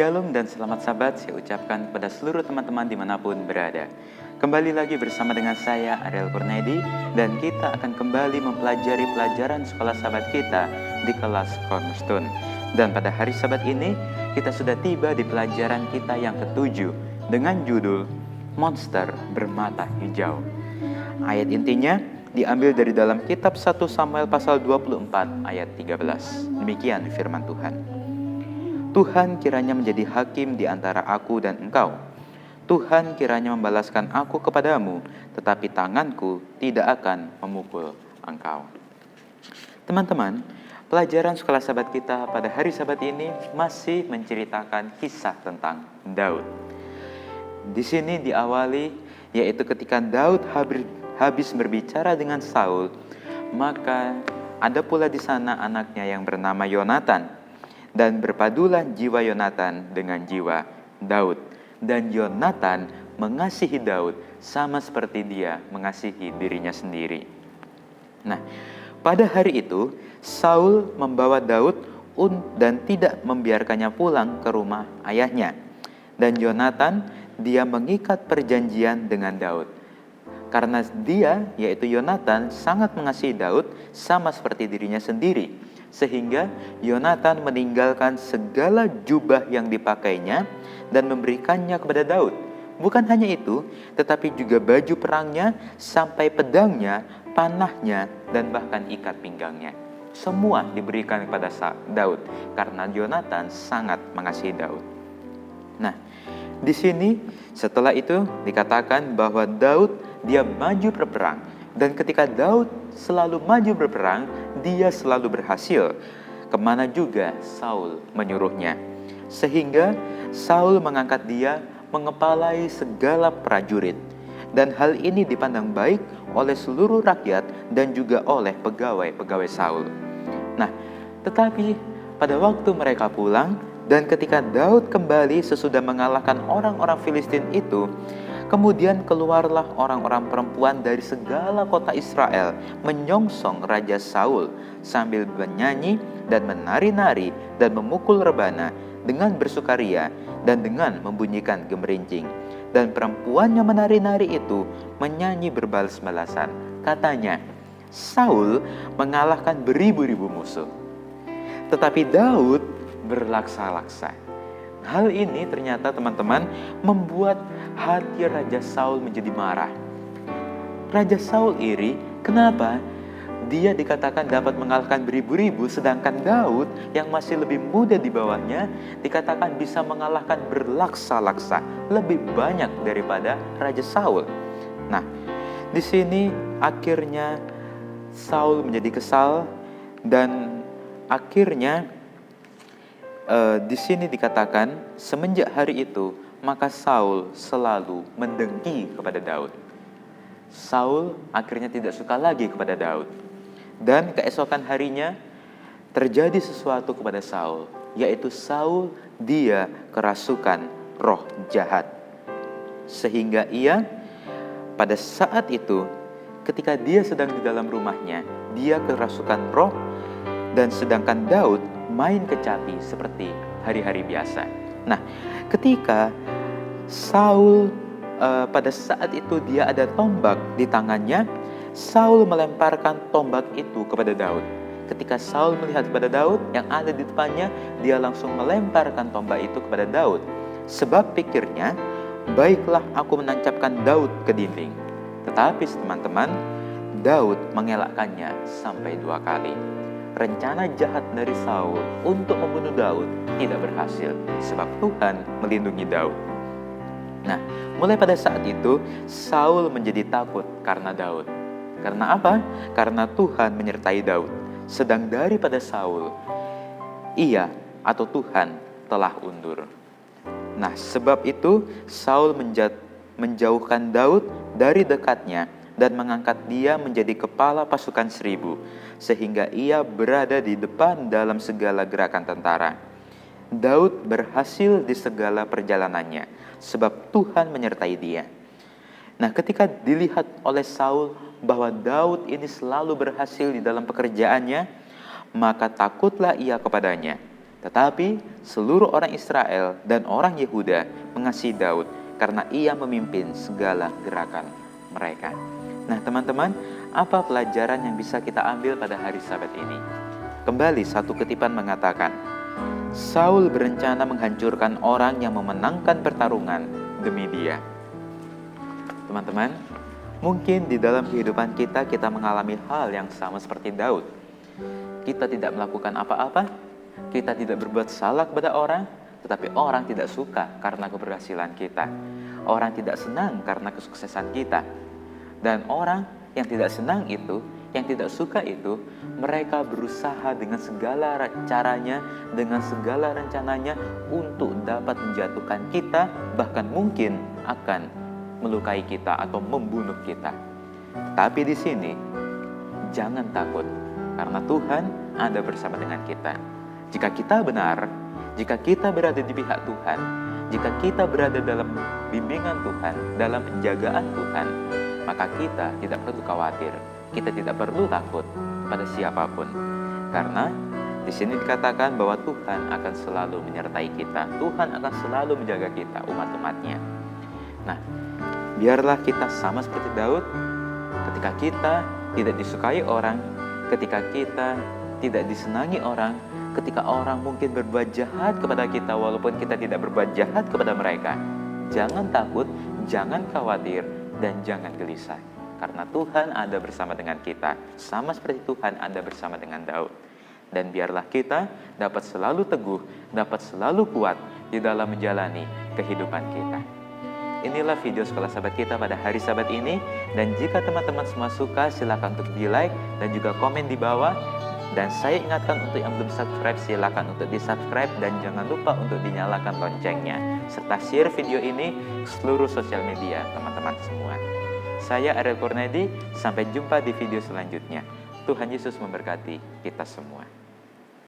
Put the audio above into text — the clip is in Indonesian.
Shalom dan selamat sahabat saya ucapkan kepada seluruh teman-teman dimanapun berada. Kembali lagi bersama dengan saya Ariel Kurnedi dan kita akan kembali mempelajari pelajaran sekolah sahabat kita di kelas Cornerstone. Dan pada hari Sabat ini kita sudah tiba di pelajaran kita yang ketujuh dengan judul Monster Bermata Hijau. Ayat intinya diambil dari dalam kitab 1 Samuel pasal 24 ayat 13. Demikian firman Tuhan. Tuhan kiranya menjadi hakim di antara aku dan engkau. Tuhan kiranya membalaskan aku kepadamu, tetapi tanganku tidak akan memukul engkau. Teman-teman, pelajaran sekolah sahabat kita pada hari Sabat ini masih menceritakan kisah tentang Daud. Di sini diawali yaitu ketika Daud habis berbicara dengan Saul, maka ada pula di sana anaknya yang bernama Yonatan. Dan berpadulah jiwa Yonatan dengan jiwa Daud. Dan Yonatan mengasihi Daud sama seperti dia mengasihi dirinya sendiri. Nah, pada hari itu Saul membawa Daud dan tidak membiarkannya pulang ke rumah ayahnya. Dan Yonatan dia mengikat perjanjian dengan Daud. Karena dia, yaitu Yonatan, sangat mengasihi Daud sama seperti dirinya sendiri. Sehingga Yonatan meninggalkan segala jubah yang dipakainya dan memberikannya kepada Daud. Bukan hanya itu, tetapi juga baju perangnya, sampai pedangnya, panahnya, dan bahkan ikat pinggangnya. Semua diberikan kepada Daud karena Yonatan sangat mengasihi Daud. Nah, di sini setelah itu dikatakan bahwa Daud dia maju berperang. Dan ketika Daud selalu maju berperang, dia selalu berhasil. Kemana juga Saul menyuruhnya. Sehingga Saul mengangkat dia mengepalai segala prajurit. Dan hal ini dipandang baik oleh seluruh rakyat dan juga oleh pegawai-pegawai Saul. Nah, tetapi pada waktu mereka pulang dan ketika Daud kembali sesudah mengalahkan orang-orang Filistin itu, kemudian keluarlah orang-orang perempuan dari segala kota Israel menyongsong Raja Saul sambil menyanyi dan menari-nari dan memukul rebana dengan bersukaria dan dengan membunyikan gemerincing. Dan perempuan yang menari-nari itu menyanyi berbalas-balasan. Katanya, Saul mengalahkan beribu-ribu musuh, tetapi Daud berlaksa-laksa. Hal ini ternyata teman-teman membuat hati Raja Saul menjadi marah. Raja Saul iri, kenapa? Dia dikatakan dapat mengalahkan beribu-ribu, sedangkan Daud yang masih lebih muda di bawahnya dikatakan bisa mengalahkan berlaksa-laksa, lebih banyak daripada Raja Saul. Nah, di sini akhirnya Saul menjadi kesal dan akhirnya di sini dikatakan semenjak hari itu maka Saul selalu mendengki kepada Daud. Saul akhirnya tidak suka lagi kepada Daud. Dan keesokan harinya terjadi sesuatu kepada Saul, yaitu Saul dia kerasukan roh jahat. Sehingga ia pada saat itu ketika dia sedang di dalam rumahnya, dia kerasukan roh, dan sedangkan Daud main kecapi seperti hari-hari biasa. Nah, ketika Saul pada saat itu dia ada tombak di tangannya, Saul melemparkan tombak itu kepada Daud. Ketika Saul melihat kepada Daud yang ada di depannya, dia langsung melemparkan tombak itu kepada Daud. Sebab pikirnya, baiklah aku menancapkan Daud ke dinding. Tetapi teman-teman, Daud mengelakkannya sampai 2 kali. Rencana jahat dari Saul untuk membunuh Daud tidak berhasil sebab Tuhan melindungi Daud. Nah, mulai pada saat itu Saul menjadi takut karena Daud. Karena apa? Karena Tuhan menyertai Daud. Sedang daripada Saul, ia atau Tuhan telah undur. Nah, sebab itu Saul menjauhkan Daud dari dekatnya dan mengangkat dia menjadi kepala pasukan 1000, sehingga ia berada di depan dalam segala gerakan tentara. Daud berhasil di segala perjalanannya, sebab Tuhan menyertai dia. Nah, ketika dilihat oleh Saul bahwa Daud ini selalu berhasil di dalam pekerjaannya, maka takutlah ia kepadanya. Tetapi seluruh orang Israel dan orang Yehuda mengasihi Daud karena ia memimpin segala gerakan mereka. Nah teman-teman, apa pelajaran yang bisa kita ambil pada hari Sabat ini? Kembali satu kutipan mengatakan, Saul berencana menghancurkan orang yang memenangkan pertarungan demi dia. Teman-teman, mungkin di dalam kehidupan kita mengalami hal yang sama seperti Daud. Kita tidak melakukan apa-apa, kita tidak berbuat salah kepada orang, tetapi orang tidak suka karena keberhasilan kita. Orang tidak senang karena kesuksesan kita. Dan orang yang tidak senang itu, yang tidak suka itu, mereka berusaha dengan segala caranya, dengan segala rencananya untuk dapat menjatuhkan kita, bahkan mungkin akan melukai kita atau membunuh kita. Tapi di sini, jangan takut, karena Tuhan ada bersama dengan kita. Jika kita benar, jika kita berada di pihak Tuhan, jika kita berada dalam bimbingan Tuhan, dalam penjagaan Tuhan, maka kita tidak perlu khawatir, kita tidak perlu takut pada siapapun. Karena di sini dikatakan bahwa Tuhan akan selalu menyertai kita, Tuhan akan selalu menjaga kita, umat-umatnya. Nah, biarlah kita sama seperti Daud, ketika kita tidak disukai orang, ketika kita tidak disenangi orang, ketika orang mungkin berbuat jahat kepada kita walaupun kita tidak berbuat jahat kepada mereka, jangan takut, jangan khawatir, dan jangan gelisah. Karena Tuhan ada bersama dengan kita, sama seperti Tuhan ada bersama dengan Daud. Dan biarlah kita dapat selalu teguh, dapat selalu kuat di dalam menjalani kehidupan kita. Inilah video Sekolah Sabat kita pada hari Sabat ini. Dan jika teman-teman semua suka, silakan untuk di-like dan juga komen di bawah. Dan saya ingatkan untuk yang belum subscribe, silakan untuk di-subscribe dan jangan lupa untuk dinyalakan loncengnya. Serta share video ini ke seluruh sosial media teman-teman semua. Saya Ariel Kurnedi, sampai jumpa di video selanjutnya. Tuhan Yesus memberkati kita semua.